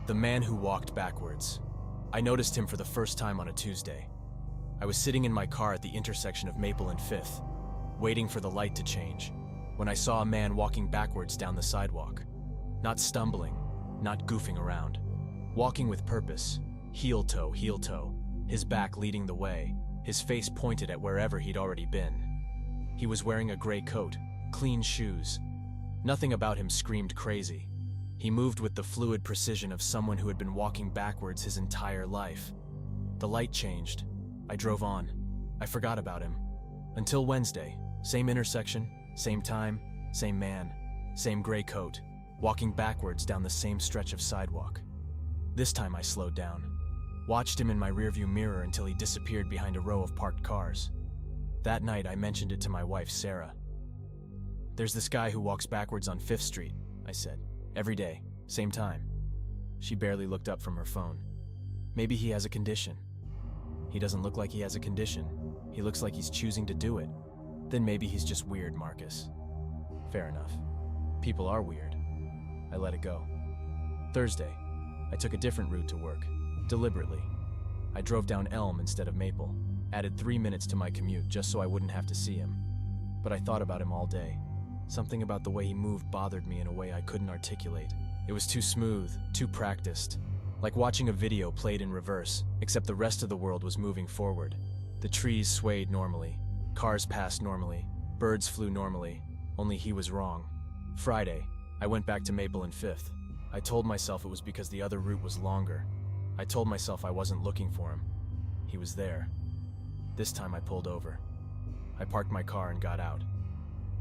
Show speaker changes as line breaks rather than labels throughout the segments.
The man who walked backwards. I noticed him for the first time on a Tuesday. I was sitting in my car at the intersection of Maple and 5th, waiting for the light to change, when I saw a man walking backwards down the sidewalk. Not stumbling, not goofing around. Walking with purpose, heel toe, his back leading the way, his face pointed at wherever he'd already been. He was wearing a gray coat, clean shoes. Nothing about him screamed crazy. He moved with the fluid precision of someone who had been walking backwards his entire life. The light changed. I drove on. I forgot about him. Until Wednesday. Same intersection, same time, same man, same gray coat, walking backwards down the same stretch of sidewalk. This time I slowed down. Watched him in my rearview mirror until he disappeared behind a row of parked cars. That night I mentioned it to my wife, Sarah. "There's this guy who walks backwards on 5th Street, I said. "Every day, same time." She barely looked up from her phone. "Maybe he has a condition." "He doesn't look like he has a condition. He looks like he's choosing to do it." "Then maybe he's just weird, Marcus." "Fair enough. People are weird." I let it go. Thursday, I took a different route to work, deliberately. I drove down Elm instead of Maple, added 3 minutes to my commute just so I wouldn't have to see him. But I thought about him all day. Something about the way he moved bothered me in a way I couldn't articulate. It was too smooth, too practiced. Like watching a video played in reverse, except the rest of the world was moving forward. The trees swayed normally, cars passed normally, birds flew normally, only he was wrong. Friday, I went back to Maple and 5th. I told myself it was because the other route was longer. I told myself I wasn't looking for him. He was there. This time I pulled over. I parked my car and got out.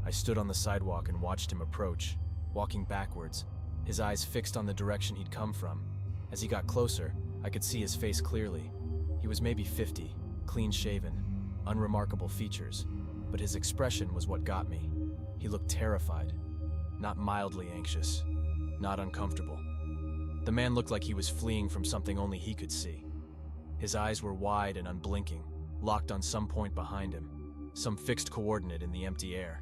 I stood on the sidewalk and watched him approach, walking backwards, his eyes fixed on the direction he'd come from. As he got closer, I could see his face clearly. He was maybe 50, clean-shaven, unremarkable features, but his expression was what got me. He looked terrified, not mildly anxious, not uncomfortable. The man looked like he was fleeing from something only he could see. His eyes were wide and unblinking, locked on some point behind him, some fixed coordinate in the empty air.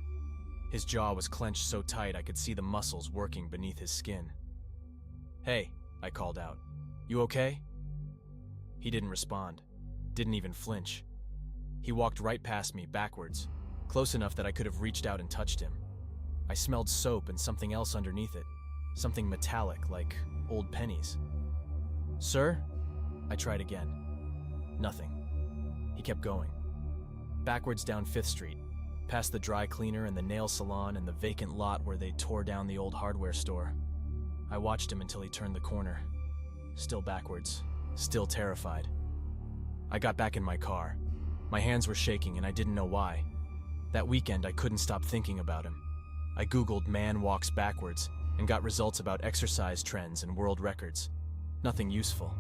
His jaw was clenched so tight I could see the muscles working beneath his skin. "Hey," I called out. "You okay?" He didn't respond, didn't even flinch. He walked right past me, backwards, close enough that I could have reached out and touched him. I smelled soap and something else underneath it, something metallic, like old pennies. "Sir?" I tried again. Nothing. He kept going. Backwards down 5th Street, past the dry cleaner and the nail salon and the vacant lot where they tore down the old hardware store. I watched him until he turned the corner. Still backwards, still terrified. I got back in my car. My hands were shaking and I didn't know why. That weekend I couldn't stop thinking about him. I Googled "man walks backwards" and got results about exercise trends and world records. Nothing useful.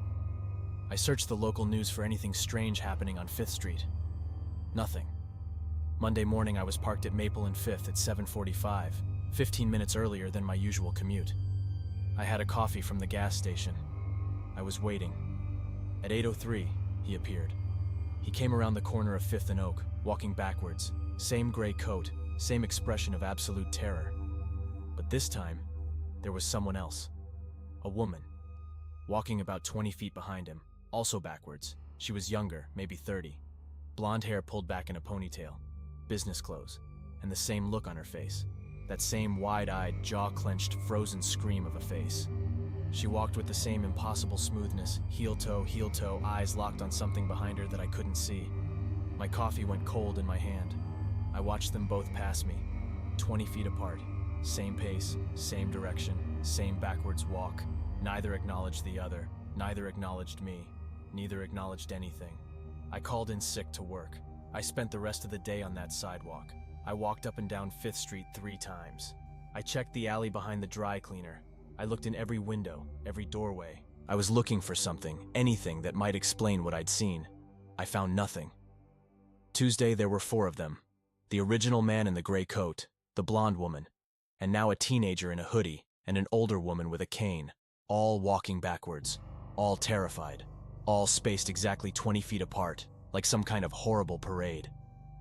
I searched the local news for anything strange happening on 5th Street. Nothing. Monday morning I was parked at Maple and 5th at 7:45, 15 minutes earlier than my usual commute. I had a coffee from the gas station. I was waiting. At 8:03, he appeared. He came around the corner of 5th and Oak, walking backwards, same gray coat, same expression of absolute terror. But this time, there was someone else. A woman, walking about 20 feet behind him, also backwards. She was younger, maybe 30. Blonde hair pulled back in a ponytail, business clothes, and the same look on her face. That same wide-eyed, jaw-clenched, frozen scream of a face. She walked with the same impossible smoothness, heel-toe, eyes locked on something behind her that I couldn't see. My coffee went cold in my hand. I watched them both pass me, 20 feet apart. Same pace, same direction, same backwards walk. Neither acknowledged the other, neither acknowledged me, neither acknowledged anything. I called in sick to work. I spent the rest of the day on that sidewalk. I walked up and down 5th Street 3 times. I checked the alley behind the dry cleaner. I looked in every window, every doorway. I was looking for something, anything that might explain what I'd seen. I found nothing. Tuesday there were 4 of them. The original man in the gray coat, the blonde woman, and now a teenager in a hoodie, and an older woman with a cane, all walking backwards, all terrified, all spaced exactly 20 feet apart, like some kind of horrible parade.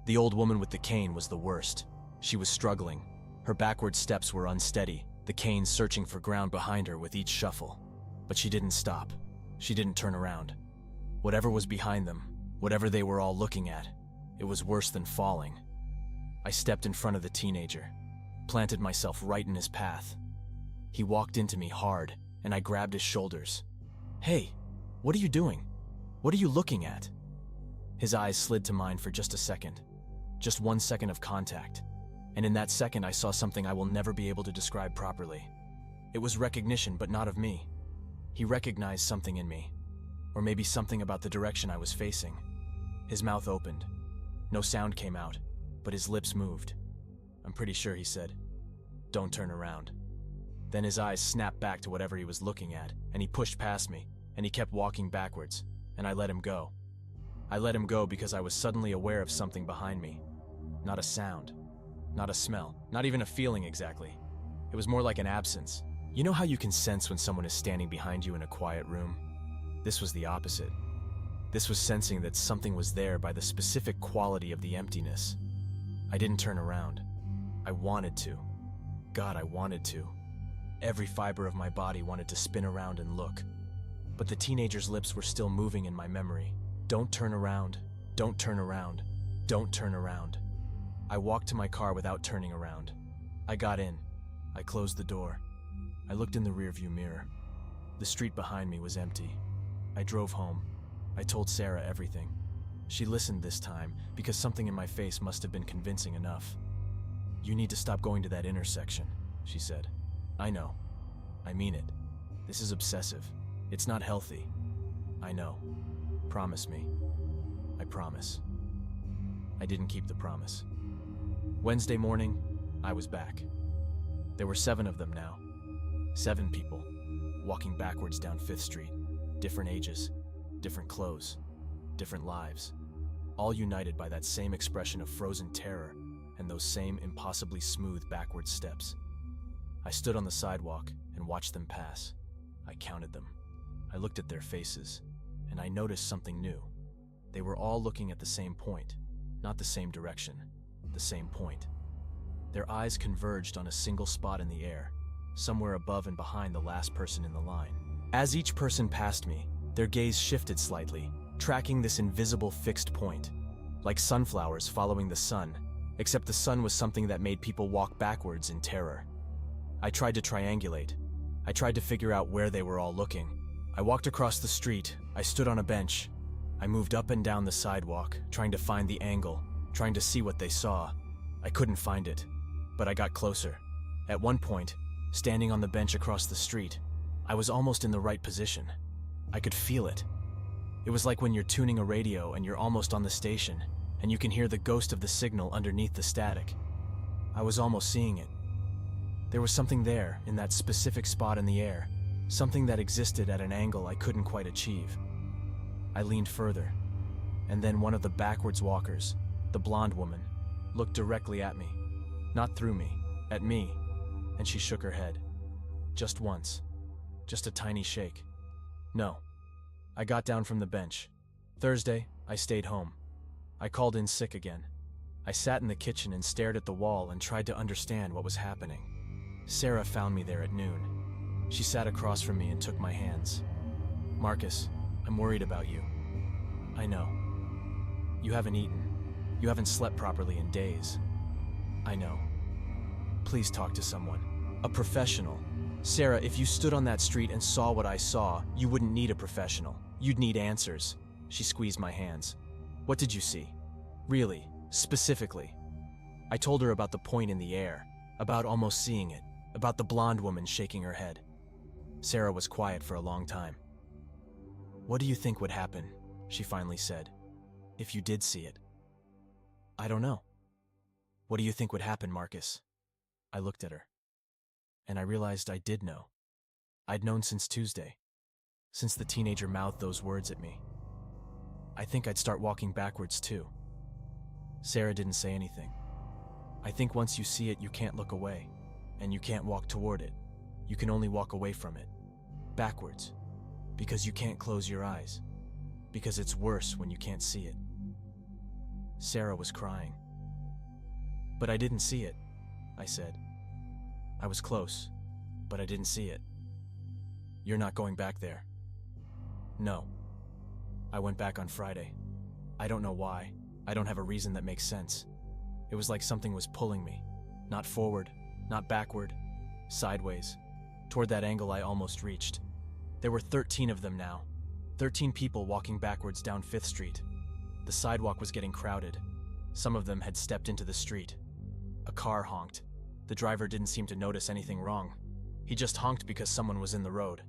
The old woman with the cane was the worst. She was struggling. Her backward steps were unsteady, the cane searching for ground behind her with each shuffle. But she didn't stop. She didn't turn around. Whatever was behind them, whatever they were all looking at, it was worse than falling. I stepped in front of the teenager, planted myself right in his path. He walked into me hard, and I grabbed his shoulders. "Hey, what are you doing? What are you looking at?" His eyes slid to mine for just a second. Just 1 second of contact. And in that second I saw something I will never be able to describe properly. It was recognition, but not of me. He recognized something in me. Or maybe something about the direction I was facing. His mouth opened. No sound came out, but his lips moved. I'm pretty sure he said, "Don't turn around." Then his eyes snapped back to whatever he was looking at, and he pushed past me, and he kept walking backwards, and I let him go. I let him go because I was suddenly aware of something behind me. Not a sound, not a smell, not even a feeling exactly. It was more like an absence. You know how you can sense when someone is standing behind you in a quiet room? This was the opposite. This was sensing that something was there by the specific quality of the emptiness. I didn't turn around. I wanted to. God, I wanted to. Every fiber of my body wanted to spin around and look. But the teenager's lips were still moving in my memory. "Don't turn around. Don't turn around. Don't turn around." I walked to my car without turning around. I got in. I closed the door. I looked in the rearview mirror. The street behind me was empty. I drove home. I told Sarah everything. She listened this time because something in my face must have been convincing enough. "You need to stop going to that intersection," she said. "I know. I mean it. This is obsessive. It's not healthy. I know. Promise me." I promise. I didn't keep the promise. Wednesday morning, I was back. There were 7 of them now. 7 people, walking backwards down 5th Street. Different ages, different clothes, different lives. All united by that same expression of frozen terror and those same impossibly smooth backward steps. I stood on the sidewalk and watched them pass. I counted them. I looked at their faces, and I noticed something new. They were all looking at the same point, not the same direction, the same point. Their eyes converged on a single spot in the air, somewhere above and behind the last person in the line. As each person passed me, their gaze shifted slightly, tracking this invisible fixed point, like sunflowers following the sun, except the sun was something that made people walk backwards in terror. I tried to triangulate. I tried to figure out where they were all looking. I walked across the street. I stood on a bench. I moved up and down the sidewalk, trying to find the angle, trying to see what they saw. I couldn't find it, but I got closer. At one point, standing on the bench across the street, I was almost in the right position. I could feel it. It was like when you're tuning a radio and you're almost on the station, and you can hear the ghost of the signal underneath the static. I was almost seeing it. There was something there, in that specific spot in the air, something that existed at an angle I couldn't quite achieve. I leaned further, and then one of the backwards walkers, the blonde woman, looked directly at me. Not through me, at me, and she shook her head. Just once. Just a tiny shake. No. I got down from the bench. Thursday, I stayed home. I called in sick again. I sat in the kitchen and stared at the wall and tried to understand what was happening. Sarah found me there at noon. She sat across from me and took my hands. "Marcus, I'm worried about you. I know. You haven't eaten. You haven't slept properly in days. I know. Please talk to someone. A professional. Sarah, if you stood on that street and saw what I saw, you wouldn't need a professional. You'd need answers." She squeezed my hands. "What did you see? Really, specifically?" I told her about the point in the air, about almost seeing it, about the blonde woman shaking her head. Sarah was quiet for a long time. "What do you think would happen," she finally said, "if you did see it?" "I don't know." "What do you think would happen, Marcus?" I looked at her, and I realized I did know. I'd known since Tuesday, since the teenager mouthed those words at me. I think I'd start walking backwards too. Sarah didn't say anything. I think once you see it, you can't look away, and you can't walk toward it. You can only walk away from it, backwards, because you can't close your eyes, because it's worse when you can't see it. Sarah was crying. "But I didn't see it," I said. "I was close, but I didn't see it." You're not going back there. No. I went back on Friday. I don't know why. I don't have a reason that makes sense. It was like something was pulling me. Not forward, not backward, sideways, toward that angle I almost reached. There were 13 of them now. 13 people walking backwards down 5th Street. The sidewalk was getting crowded. Some of them had stepped into the street. A car honked. The driver didn't seem to notice anything wrong. He just honked because someone was in the road.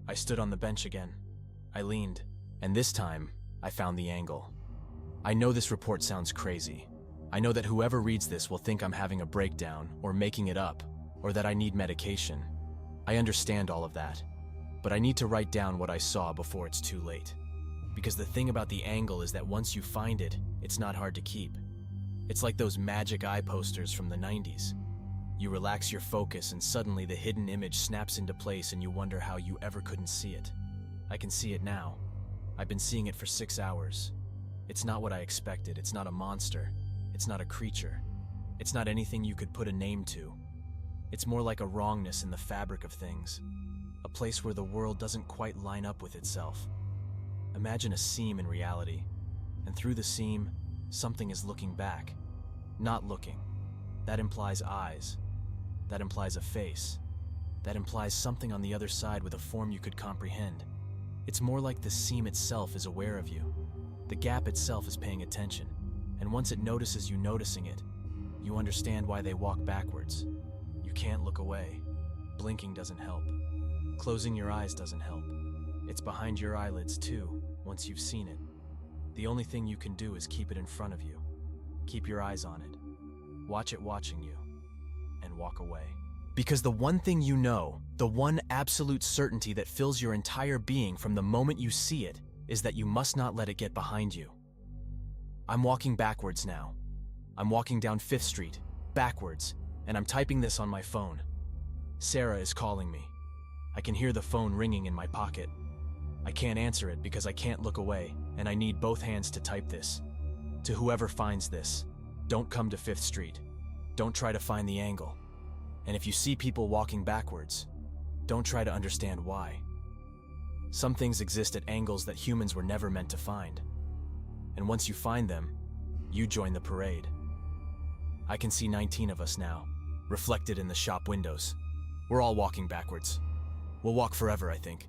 I stood on the bench again. I leaned, and this time, I found the angle. I know this report sounds crazy. I know that whoever reads this will think I'm having a breakdown, or making it up, or that I need medication. I understand all of that. But I need to write down what I saw before it's too late. Because the thing about the angle is that once you find it, it's not hard to keep. It's like those magic eye posters from the 90s. You relax your focus and suddenly the hidden image snaps into place and you wonder how you ever couldn't see it. I can see it now. I've been seeing it for 6 hours. It's not what I expected. It's not a monster. It's not a creature. It's not anything you could put a name to. It's more like a wrongness in the fabric of things. A place where the world doesn't quite line up with itself. Imagine a seam in reality, and through the seam, something is looking back. Not looking. That implies eyes. That implies a face. That implies something on the other side with a form you could comprehend. It's more like the seam itself is aware of you. The gap itself is paying attention, and once it notices you noticing it, you understand why they walk backwards. You can't look away. Blinking doesn't help. Closing your eyes doesn't help. It's behind your eyelids too, once you've seen it. The only thing you can do is keep it in front of you. Keep your eyes on it. Watch it watching you, and walk away. Because the one thing you know, the one absolute certainty that fills your entire being from the moment you see it, is that you must not let it get behind you. I'm walking backwards now. I'm walking down 5th Street, backwards, and I'm typing this on my phone. Sarah is calling me. I can hear the phone ringing in my pocket. I can't answer it because I can't look away, and I need both hands to type this. To whoever finds this, don't come to 5th Street. Don't try to find the angle. And if you see people walking backwards, don't try to understand why. Some things exist at angles that humans were never meant to find. And once you find them, you join the parade. I can see 19 of us now, reflected in the shop windows. We're all walking backwards. We'll walk forever, I think.